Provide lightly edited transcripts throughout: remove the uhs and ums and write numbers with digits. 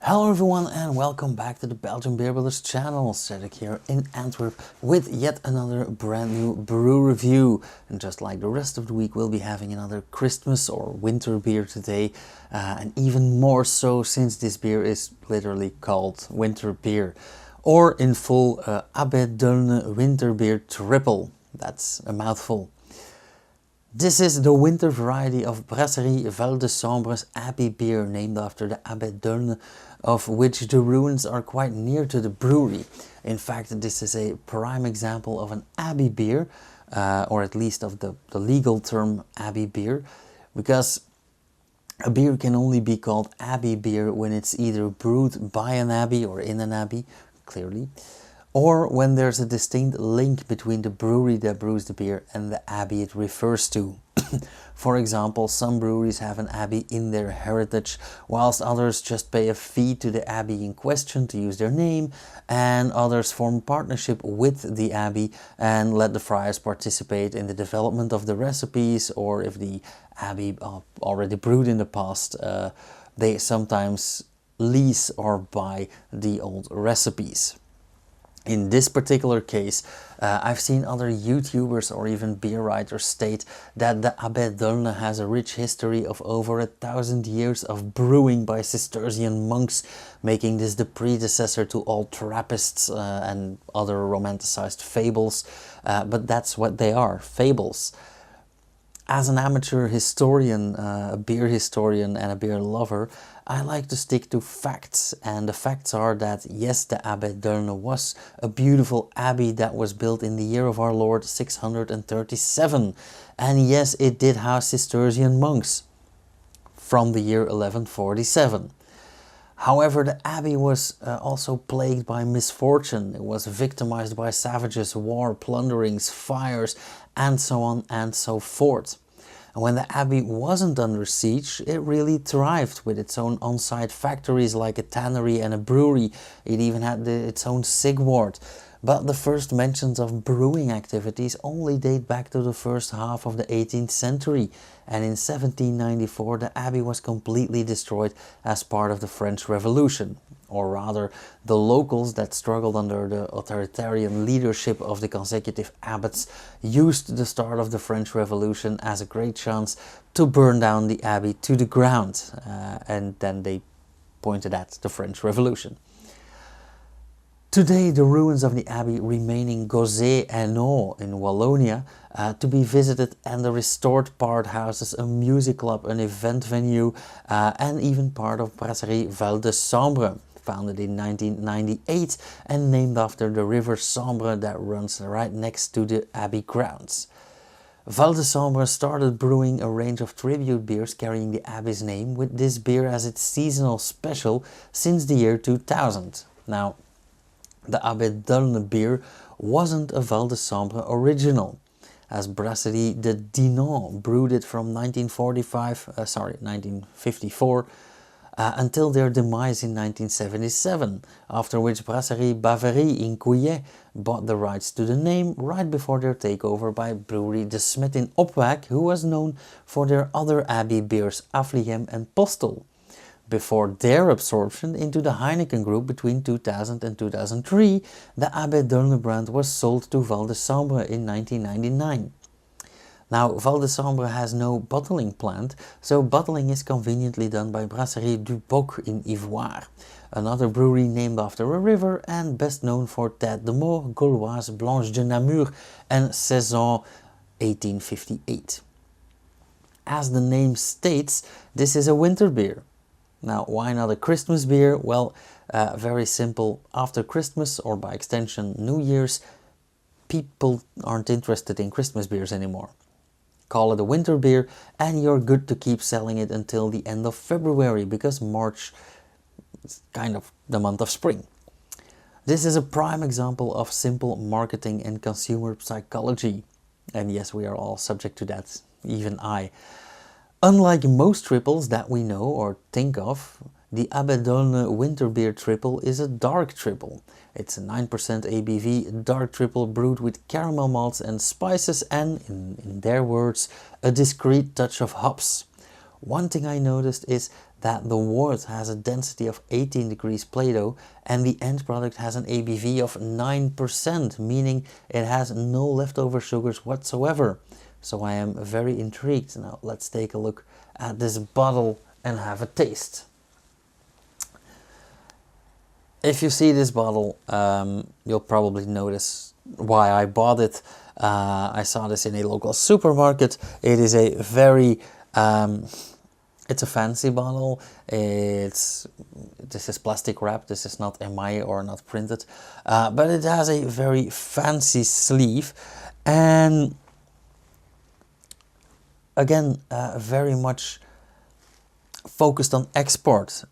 Hello everyone and welcome back to the Belgian Beer Brothers channel. Cedric here in Antwerp with yet another brand new brew review. And just like the rest of the week, we'll be having another Christmas or winter beer today. And even more so since this beer is literally called winter beer. Or in full, Abbaye winter beer triple. That's a mouthful. This is the winter variety of Brasserie Val de Sambre's Abbey beer, named after the Abbaye, of which the ruins are quite near to the brewery. In fact, this is a prime example of an Abbey beer, or at least of the legal term Abbey beer, because a beer can only be called Abbey beer when it's either brewed by an abbey or in an abbey, clearly, or when there's a distinct link between the brewery that brews the beer and the abbey it refers to. For example, some breweries have an abbey in their heritage, whilst others just pay a fee to the abbey in question to use their name, and others form partnership with the abbey and let the friars participate in the development of the recipes, or if the abbey already brewed in the past, they sometimes lease or buy the old recipes. In this particular case, I've seen other YouTubers or even beer writers state that the Abbaye has a rich history of over 1,000 years of brewing by Cistercian monks, making this the predecessor to all trappists and other romanticized fables, but that's what they are, fables. As an amateur historian, a beer historian and a beer lover, I like to stick to facts, and the facts are that yes, the Abbaye was a beautiful abbey that was built in the year of our Lord 637, and yes, it did house Cistercian monks from the year 1147. However, the abbey was also plagued by misfortune. It was victimized by savages, war, plunderings, fires, and so on and so forth. And when the abbey wasn't under siege, it really thrived with its own on-site factories like a tannery and a brewery. It even had its own sig ward. But the first mentions of brewing activities only date back to the first half of the 18th century, and in 1794 the abbey was completely destroyed as part of the French Revolution. Or rather, the locals that struggled under the authoritarian leadership of the consecutive abbots used the start of the French Revolution as a great chance to burn down the abbey to the ground, and then they pointed at the French Revolution. Today, the ruins of the abbey remain in Gozé-en-Eau in Wallonia to be visited, and the restored part houses a music club, an event venue, and even part of Brasserie Val de Sambre, founded in 1998 and named after the river Sambre that runs right next to the abbey grounds. Val de Sambre started brewing a range of tribute beers carrying the abbey's name, with this beer as its seasonal special since the year 2000. Now, the Abbaye beer wasn't a Val de Sambre original, as Brasserie de Dinan brewed it from 1954 until their demise in 1977, after which Brasserie Bavarie in Couillet bought the rights to the name right before their takeover by Brewery De Smet in Opwijk, who was known for their other abbey beers Affligem and Postel, before their absorption into the Heineken group between 2000 and 2003, the Abbaye brand was sold to Val de Sambre in 1999. Now, Val de Sambre has no bottling plant, so bottling is conveniently done by Brasserie du Boc in Ivoire, another brewery named after a river and best known for Tête de Mort, Gauloise, Blanche de Namur and Saison 1858. As the name states, this is a winter beer. Now, why not a Christmas beer? Well, very simple. After Christmas, or by extension New Year's, people aren't interested in Christmas beers anymore. Call it a winter beer and you're good to keep selling it until the end of February, because March is kind of the month of spring. This is a prime example of simple marketing and consumer psychology. And yes, we are all subject to that, even I. Unlike most triples that we know or think of, the Abbaye Winter Beer Triple is a dark triple. It's a 9% ABV dark triple brewed with caramel malts and spices and, in their words, a discreet touch of hops. One thing I noticed is that the wort has a density of 18 degrees Plato and the end product has an ABV of 9%, meaning it has no leftover sugars whatsoever. So I am very intrigued. Now let's take a look at this bottle and have a taste. If you see this bottle, you'll probably notice why I bought it. I saw this in a local supermarket. It is a very, it's a fancy bottle. This is plastic wrap. This is not Emmaille or not printed, but it has a very fancy sleeve, and again, very much focused on export.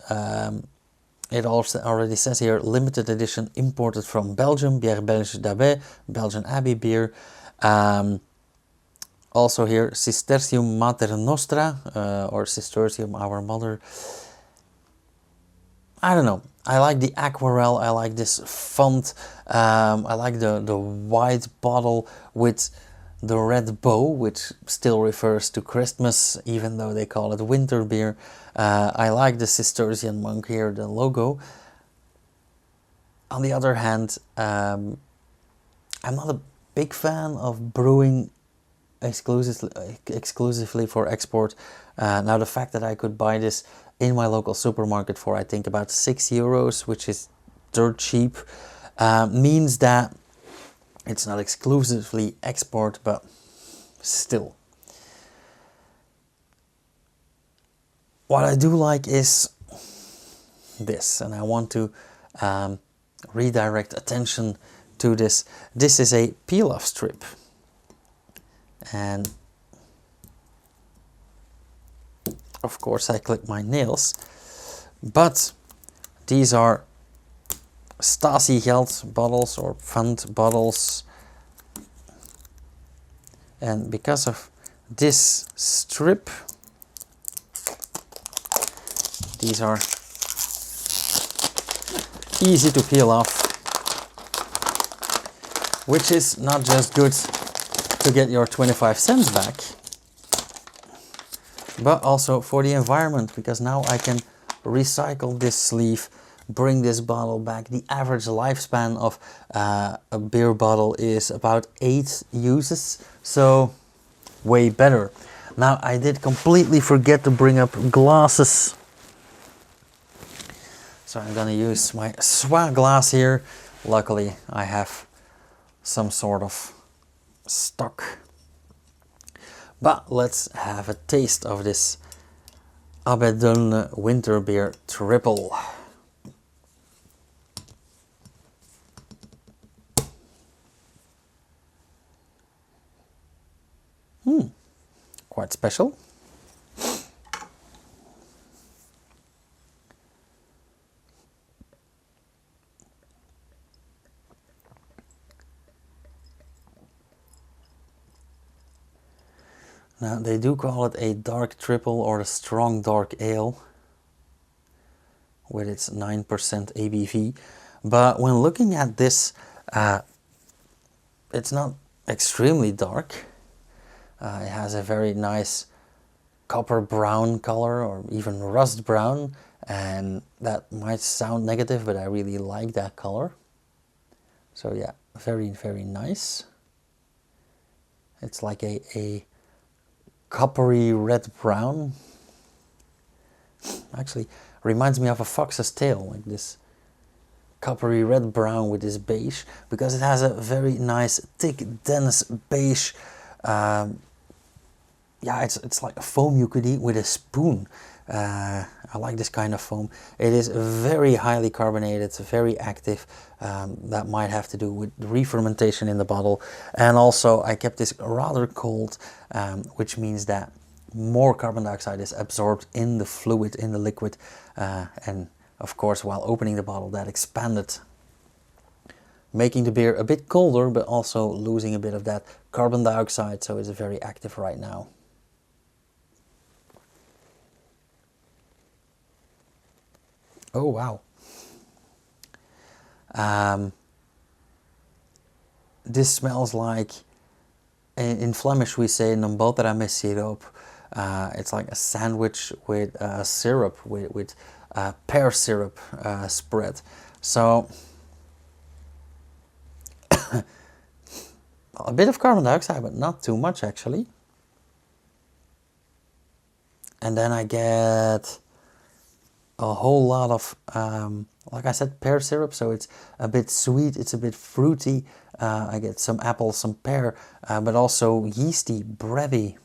It also already says here, limited edition imported from Belgium, Bière Belge d'Abbaye, Belgian Abbey beer. Also here, Cistercian Mater Nostra, or Cistercian Our Mother. I don't know. I like the aquarelle, I like this font, I like the white bottle with the red bow, which still refers to Christmas, even though they call it winter beer. I like the Cistercian monk here, the logo. On the other hand, I'm not a big fan of brewing exclusively for export. Now the fact that I could buy this in my local supermarket for I think about €6, which is dirt cheap, means that it's not exclusively export, but still. What I do like is this, and I want to redirect attention to this. This is a peel-off strip, and of course I clip my nails, but these are Statiegeld bottles or fund bottles, and because of this strip, these are easy to peel off, which is not just good to get your 25 cents back, but also for the environment, because now I can recycle this sleeve, bring this bottle back. The average lifespan of a beer bottle is about 8 uses, so way better. Now I did completely forget to bring up glasses, so I'm gonna use my Soie glass here. Luckily I have some sort of stock. But let's have a taste of this Abbaye winter beer triple. Quite special. Now they do call it a dark triple or a strong dark ale with its 9% ABV, but when looking at this, it's not extremely dark. It has a very nice copper brown color, or even rust brown, and that might sound negative, but I really like that color. So yeah, very, very nice. It's like a coppery red brown. Actually reminds me of a fox's tail, like this coppery red brown with this beige, because it has a very nice thick dense beige. Yeah, it's like a foam you could eat with a spoon. I like this kind of foam. It is very highly carbonated, very active. That might have to do with re-fermentation in the bottle. And also I kept this rather cold, which means that more carbon dioxide is absorbed in the fluid, in the liquid. And of course, while opening the bottle, that expanded, making the beer a bit colder, but also losing a bit of that carbon dioxide. So it's very active right now. Oh wow. This smells like, in Flemish we say een boterham met siroop. It's like a sandwich with syrup, with pear syrup spread. So a bit of carbon dioxide, but not too much actually. And then I get a whole lot of, like I said, pear syrup, so it's a bit sweet, it's a bit fruity. I get some apple, some pear, but also yeasty, bready.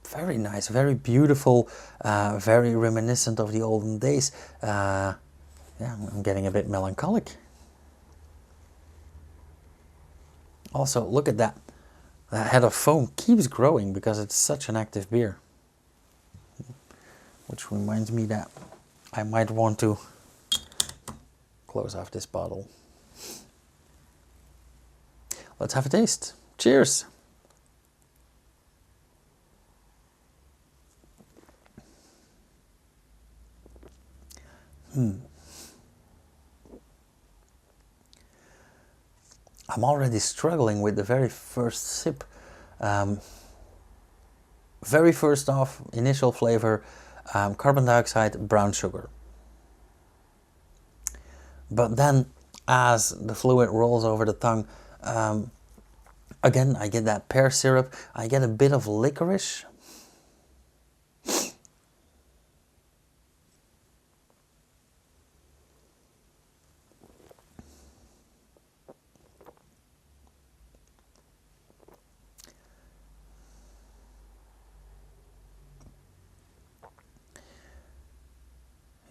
Very nice, very beautiful, very reminiscent of the olden days. Yeah, I'm getting a bit melancholic. Also, look at that. That head of foam keeps growing because it's such an active beer. Which reminds me that I might want to close off this bottle. Let's have a taste. Cheers! I'm already struggling with the very first sip. Very first off, initial flavor, carbon dioxide, brown sugar. But then, as the fluid rolls over the tongue, again, I get that pear syrup. I get a bit of licorice.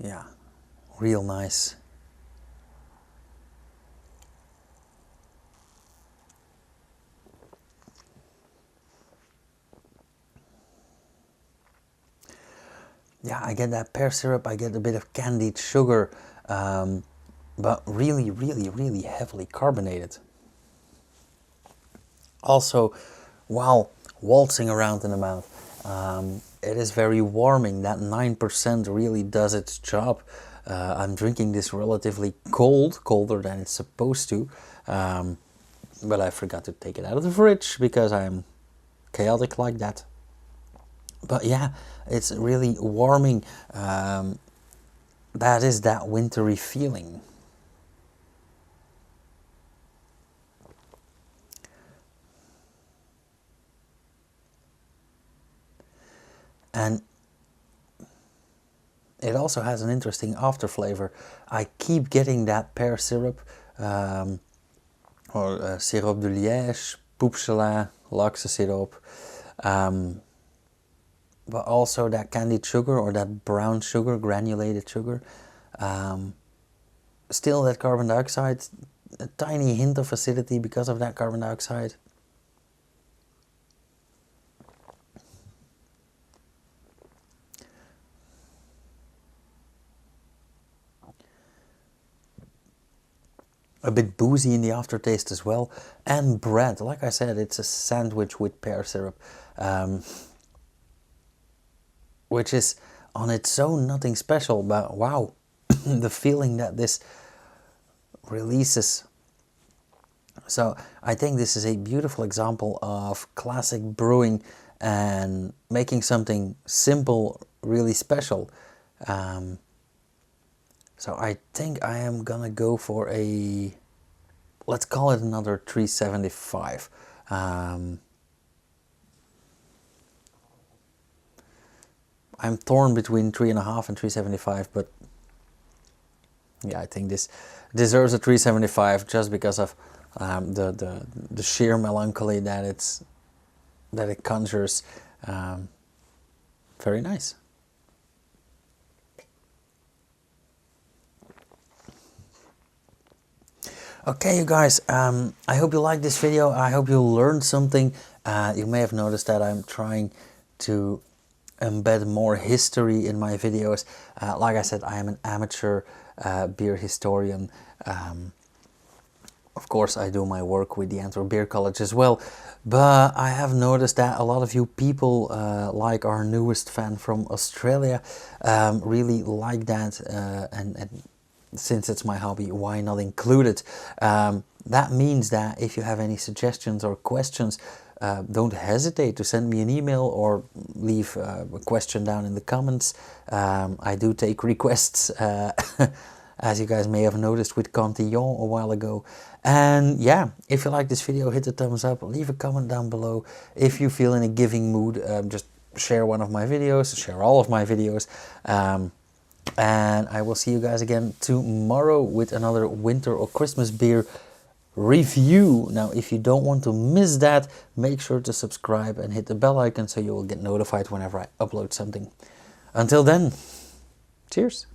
Yeah, real nice. Yeah, I get that pear syrup, I get a bit of candied sugar, but really, really, really heavily carbonated. Also, while waltzing around in the mouth, it is very warming. That 9% really does its job. I'm drinking this relatively cold, colder than it's supposed to, but I forgot to take it out of the fridge because I'm chaotic like that. But yeah, it's really warming. That is that wintry feeling. And it also has an interesting after flavor. I keep getting that pear syrup, or sirop de liège, poepsela, lakse but also that candied sugar or that brown sugar, granulated sugar. Still that carbon dioxide, a tiny hint of acidity because of that carbon dioxide. A bit boozy in the aftertaste as well. And bread, like I said, it's a sandwich with pear syrup, which is on its own nothing special, but wow, the feeling that this releases. So I think this is a beautiful example of classic brewing and making something simple really special. So I think I am gonna go for a, let's call it another 375. I'm torn between 3.5 and 375, but yeah, I think this deserves a 375 just because of the sheer melancholy that it conjures. Very nice. Okay, you guys, I hope you liked this video. I hope you learned something. You may have noticed that I'm trying to embed more history in my videos. Like I said, I am an amateur beer historian. Of course, I do my work with the Antwerp Beer College as well, but I have noticed that a lot of you people, like our newest fan from Australia, really like that and since it's my hobby, why not include it? That means that if you have any suggestions or questions, don't hesitate to send me an email or leave a question down in the comments. I do take requests, as you guys may have noticed with Cantillon a while ago. And yeah, if you like this video, hit the thumbs up, leave a comment down below. If you feel in a giving mood, just share one of my videos, share all of my videos. And I will see you guys again tomorrow with another winter or Christmas beer review. Now, if you don't want to miss that, make sure to subscribe and hit the bell icon so you will get notified whenever I upload something. Until then, cheers.